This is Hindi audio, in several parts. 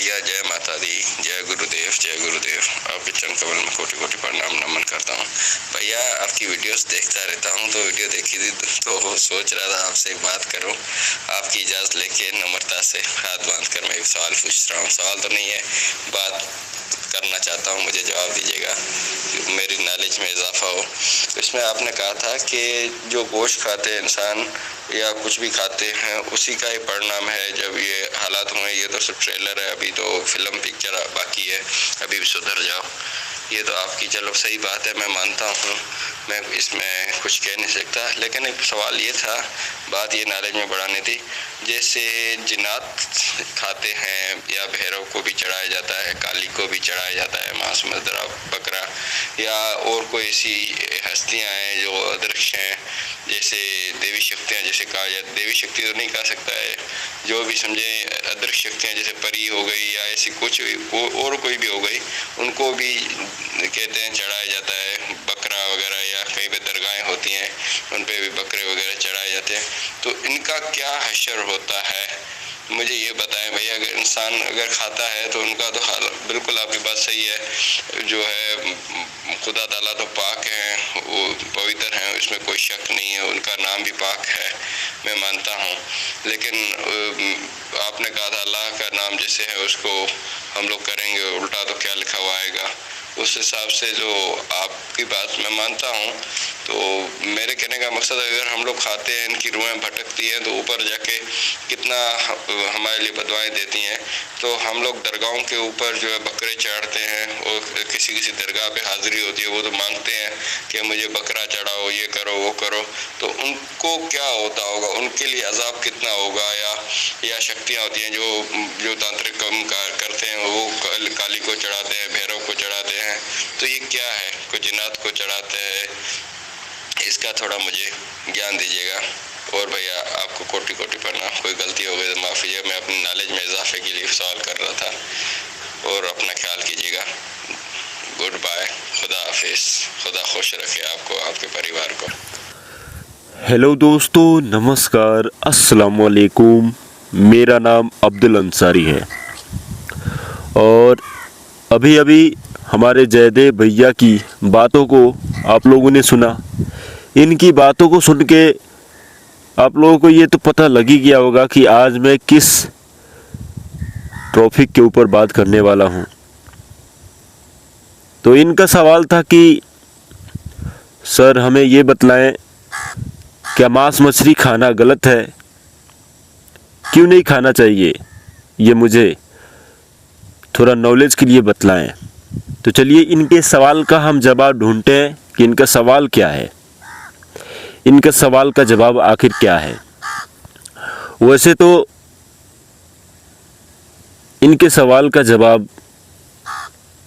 भैया जय माता दी, जय गुरुदेव, जय गुरुदेव। आपके चरण कमल में कोटि कोटि प्रणाम नमन करता हूँ। भैया आपकी वीडियोस देखता रहता हूँ, तो वीडियो देखी थी तो सोच रहा था आपसे एक बात करूँ। आपकी इजाज़त लेके नम्रता से हाथ बांध कर मैं एक सवाल पूछ रहा हूँ। सवाल तो नहीं है, बात करना चाहता हूँ, मुझे जवाब दीजिएगा, मेरी नॉलेज में इजाफा हो। इसमें आपने कहा था कि जो गोश्त खाते हैं इंसान या कुछ भी खाते हैं उसी का ही परिणाम है जब ये हालात हुए। ये तो सिर्फ ट्रेलर है, अभी तो फिल्म पिक्चर बाकी है, अभी भी सुधर जाओ। ये तो आपकी चलो सही बात है, मैं मानता हूँ, मैं इसमें कुछ कह नहीं सकता। लेकिन एक सवाल ये था, बात ये नॉलेज में बढ़ानी थी, जैसे जिन्नात खाते हैं या भैरव को भी चढ़ाया जाता है, काली को भी चढ़ाया जाता है मांस मदरा बकरा, या और कोई ऐसी हस्तियाँ हैं जो अदृश्य हैं, जैसे देवी शक्तियाँ, जैसे कहा जाए देवी शक्ति तो नहीं कहा सकता है, जो भी समझे अदृश्य शक्तियाँ जैसे परी हो गई या ऐसी कुछ और कोई भी हो गई, उनको भी कहते हैं चढ़ाया जाता है बकरा वगैरह, या कहीं पे दरगाहें होती हैं उन पे भी बकरे वगैरह चढ़ाए जाते हैं। तो इनका क्या हश्र होता है, मुझे ये बताएं भैया। अगर इंसान अगर खाता है तो उनका तो हाल बिल्कुल आपकी बात सही है, जो है खुदा ताला तो पाक हैं, वो पवित्र हैं, इसमें कोई शक नहीं है, उनका नाम भी पाक है, मैं मानता हूँ। लेकिन आपने कहा था अल्लाह का नाम जैसे है उसको हम लोग करेंगे, उल्टा तो क्या लिखा हुआ आएगा। उस हिसाब से जो आपकी बात मैं मानता हूँ, तो मेरे कहने का मकसद अगर हम लोग खाते हैं, इनकी रूहें भटकती हैं तो ऊपर जाके कितना हमारे लिए बदवाएं देती हैं। तो हम लोग दरगाहों के ऊपर जो है बकरे चढ़ाते हैं, और किसी किसी दरगाह पे हाजिरी होती है, वो तो मांगते हैं कि मुझे बकरा चढ़ाओ, ये करो वो करो। तो उनको क्या होता होगा, उनके लिए अजाब कितना होगा, या शक्तियाँ होती हैं जो तांत्रिक काम करते हैं, वो काली को चढ़ाते हैं, भैरव को चढ़ाते हैं। तो ये क्या है, कोई जिन्नात को चढ़ाते हैं, इसका थोड़ा मुझे ज्ञान दीजिएगा। और भैया आपको कोटि कोटि प्रणाम, कोई गलती हो गई तो माफ़ कीजिए, मैं अपनी नॉलेज में इजाफे के लिए सवाल कर रहा था। और अपना ख्याल कीजिएगा। गुड बाय, खुदा हाफिज, खुदा खुश रखे आपको, आपके परिवार को। हेलो दोस्तों, नमस्कार, अस्सलाम वालेकुम। मेरा नाम अब्दुल अंसारी है और अभी अभी हमारे जयदेव भैया की बातों को आप लोगों ने सुना। इनकी बातों को सुन के आप लोगों को ये तो पता लग ही गया होगा कि आज मैं किस टॉपिक के ऊपर बात करने वाला हूँ। तो इनका सवाल था कि सर हमें ये बतलाएं, क्या मांस मछली खाना गलत है, क्यों नहीं खाना चाहिए, ये मुझे थोड़ा नॉलेज के लिए बतलाएं। तो चलिए इनके सवाल का हम जवाब ढूंढते हैं कि इनका सवाल क्या है, इनका सवाल का जवाब आखिर क्या है। वैसे तो इनके सवाल का जवाब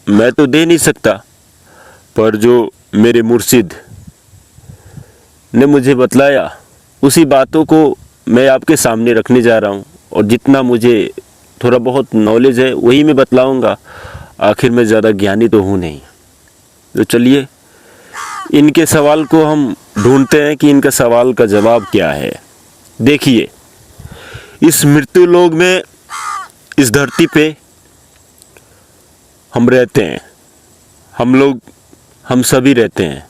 मैं तो दे नहीं सकता, पर जो मेरे मुर्शिद ने मुझे बतलाया उसी बातों को मैं आपके सामने रखने जा रहा हूँ, और जितना मुझे थोड़ा बहुत नॉलेज है वही मैं बतलाऊँगा। आखिर मैं ज़्यादा ज्ञानी तो हूँ नहीं। तो चलिए इनके सवाल को हम ढूंढते हैं कि इनका सवाल का जवाब क्या है। देखिए, इस मृत्यु लोक में, इस धरती पे हम रहते हैं, हम लोग, हम सभी रहते हैं,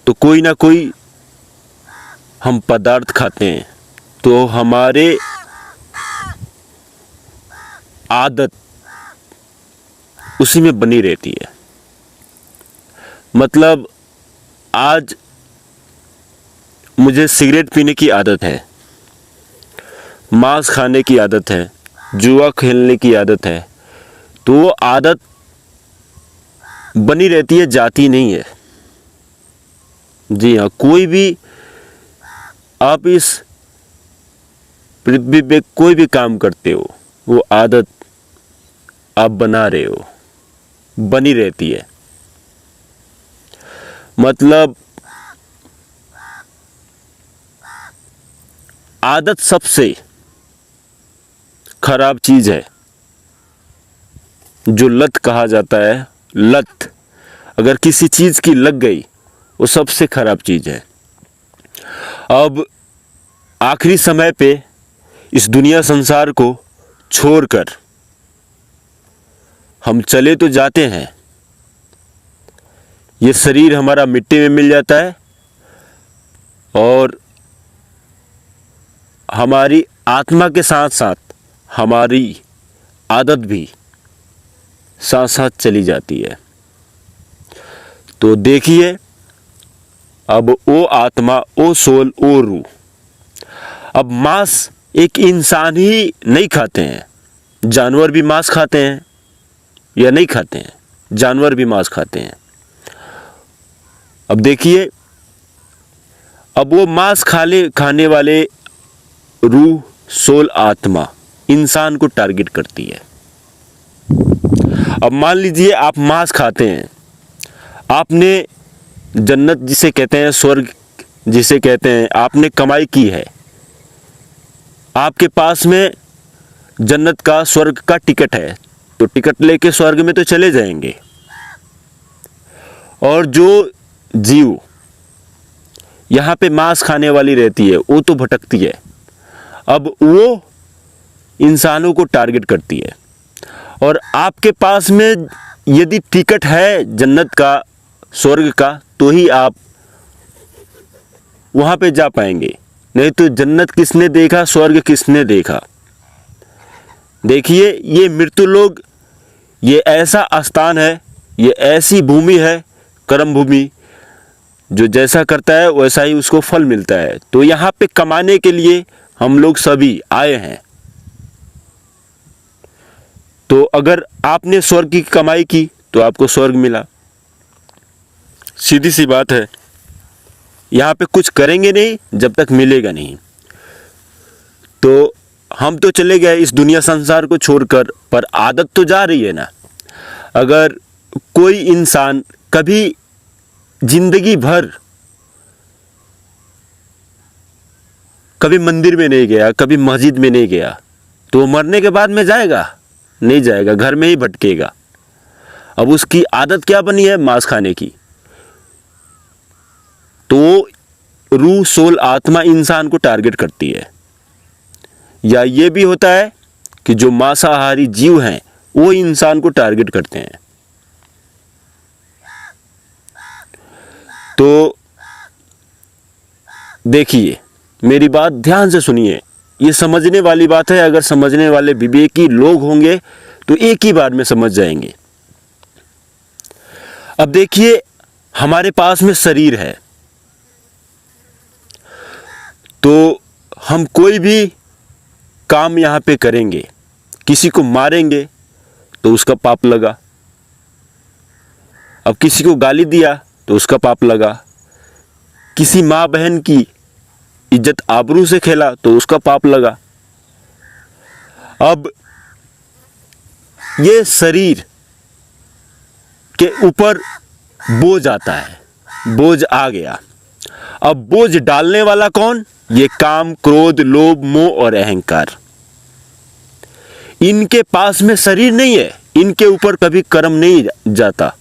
तो कोई ना कोई हम पदार्थ खाते हैं, तो हमारे आदत उसी में बनी रहती है। मतलब आज मुझे सिगरेट पीने की आदत है, मांस खाने की आदत है, जुआ खेलने की आदत है, तो वो आदत बनी रहती है, जाती नहीं है। जी हाँ, कोई भी आप इस पृथ्वी पे कोई भी काम करते हो, वो आदत आप बना रहे हो, बनी रहती है। मतलब आदत सबसे खराब चीज है, जो लत कहा जाता है। लत, अगर किसी चीज की लग गई, वो सबसे खराब चीज है। अब आखिरी समय पे इस दुनिया संसार को छोड़कर हम चले तो जाते हैं, ये शरीर हमारा मिट्टी में मिल जाता है और हमारी आत्मा के साथ साथ हमारी आदत भी साथ साथ चली जाती है। तो देखिए, अब वो आत्मा, वो सोल, वो रूह, अब मांस एक इंसान ही नहीं खाते हैं, जानवर भी मांस खाते हैं या नहीं खाते हैं? जानवर भी मांस खाते हैं। अब देखिए, अब वो मांस खाने वाले रूह, सोल, आत्मा इंसान को टारगेट करती है। अब मान लीजिए आप मांस खाते हैं, आपने जन्नत जिसे कहते हैं, स्वर्ग जिसे कहते हैं, आपने कमाई की है, आपके पास में जन्नत का, स्वर्ग का टिकट है, तो टिकट लेके स्वर्ग में तो चले जाएंगे। और जो जीव यहाँ पे मांस खाने वाली रहती है, वो तो भटकती है। अब वो इंसानों को टारगेट करती है और आपके पास में यदि टिकट है जन्नत का, स्वर्ग का, तो ही आप वहाँ पे जा पाएंगे, नहीं तो जन्नत किसने देखा, स्वर्ग किसने देखा? देखिए, ये मृत्यु लोग, ये ऐसा स्थान है, ये ऐसी भूमि है, कर्म भूमि, जो जैसा करता है वैसा ही उसको फल मिलता है। तो यहाँ पे कमाने के लिए हम लोग सभी आए हैं। तो अगर आपने स्वर्ग की कमाई की तो आपको स्वर्ग मिला, सीधी सी बात है। यहाँ पे कुछ करेंगे नहीं जब तक मिलेगा नहीं। तो हम तो चले गए इस दुनिया संसार को छोड़कर, पर आदत तो जा रही है ना। अगर कोई इंसान कभी जिंदगी भर कभी मंदिर में नहीं गया, कभी मस्जिद में नहीं गया, तो वो मरने के बाद में जाएगा? नहीं जाएगा, घर में ही भटकेगा। अब उसकी आदत क्या बनी है? मांस खाने की। तो रूह, सोल, आत्मा इंसान को टारगेट करती है। या ये भी होता है कि जो मांसाहारी जीव हैं वो इंसान को टारगेट करते हैं। तो देखिए, मेरी बात ध्यान से सुनिए, ये समझने वाली बात है। अगर समझने वाले विवेकी लोग होंगे तो एक ही बार में समझ जाएंगे। अब देखिए, हमारे पास में शरीर है, तो हम कोई भी काम यहाँ पे करेंगे, किसी को मारेंगे तो उसका पाप लगा। अब किसी को गाली दिया तो उसका पाप लगा। किसी माँ बहन की इज्जत आबरू से खेला तो उसका पाप लगा। अब ये शरीर के ऊपर बोझ आता है, बोझ आ गया। अब बोझ डालने वाला कौन? ये काम, क्रोध, लोभ, मोह और अहंकार। इनके पास में शरीर नहीं है, इनके ऊपर कभी कर्म नहीं जाता।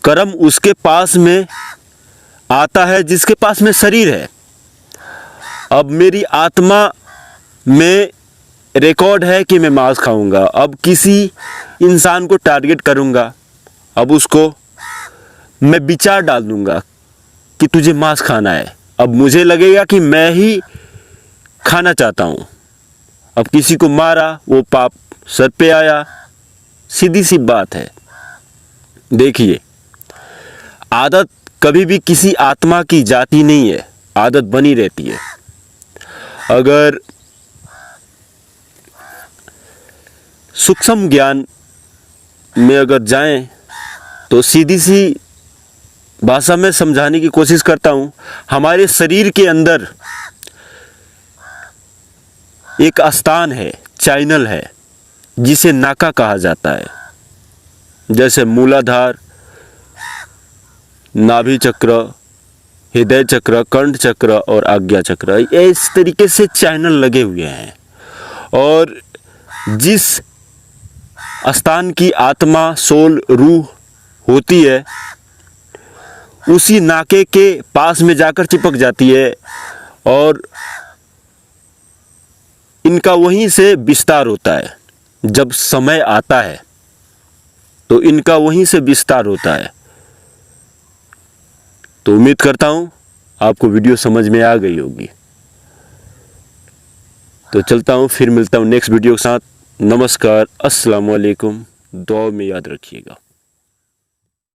कर्म उसके पास में आता है जिसके पास में शरीर है। अब मेरी आत्मा में रिकॉर्ड है कि मैं मांस खाऊंगा। अब किसी इंसान को टारगेट करूंगा, अब उसको मैं विचार डाल दूंगा कि तुझे मांस खाना है। अब मुझे लगेगा कि मैं ही खाना चाहता हूं। अब किसी को मारा, वो पाप सर पे आया। सीधी सी बात है। देखिए, आदत कभी भी किसी आत्मा की जाती नहीं है, आदत बनी रहती है। अगर सूक्ष्म ज्ञान में अगर जाएं तो सीधी सी भाषा में समझाने की कोशिश करता हूं। हमारे शरीर के अंदर एक स्थान है, चैनल है, जिसे नाका कहा जाता है। जैसे मूलाधार, नाभि चक्र, हृदय चक्र, कंठ चक्र और आज्ञा चक्र, इस तरीके से चैनल लगे हुए हैं। और जिस स्थान की आत्मा, सोल, रूह होती है, उसी नाके के पास में जाकर चिपक जाती है और इनका वहीं से विस्तार होता है। जब समय आता है तो इनका वहीं से विस्तार होता है। तो उम्मीद करता हूं आपको वीडियो समझ में आ गई होगी। तो चलता हूं, फिर मिलता हूं नेक्स्ट वीडियो के साथ। नमस्कार, अस्सलाम वालेकुम, दुआ में याद रखिएगा।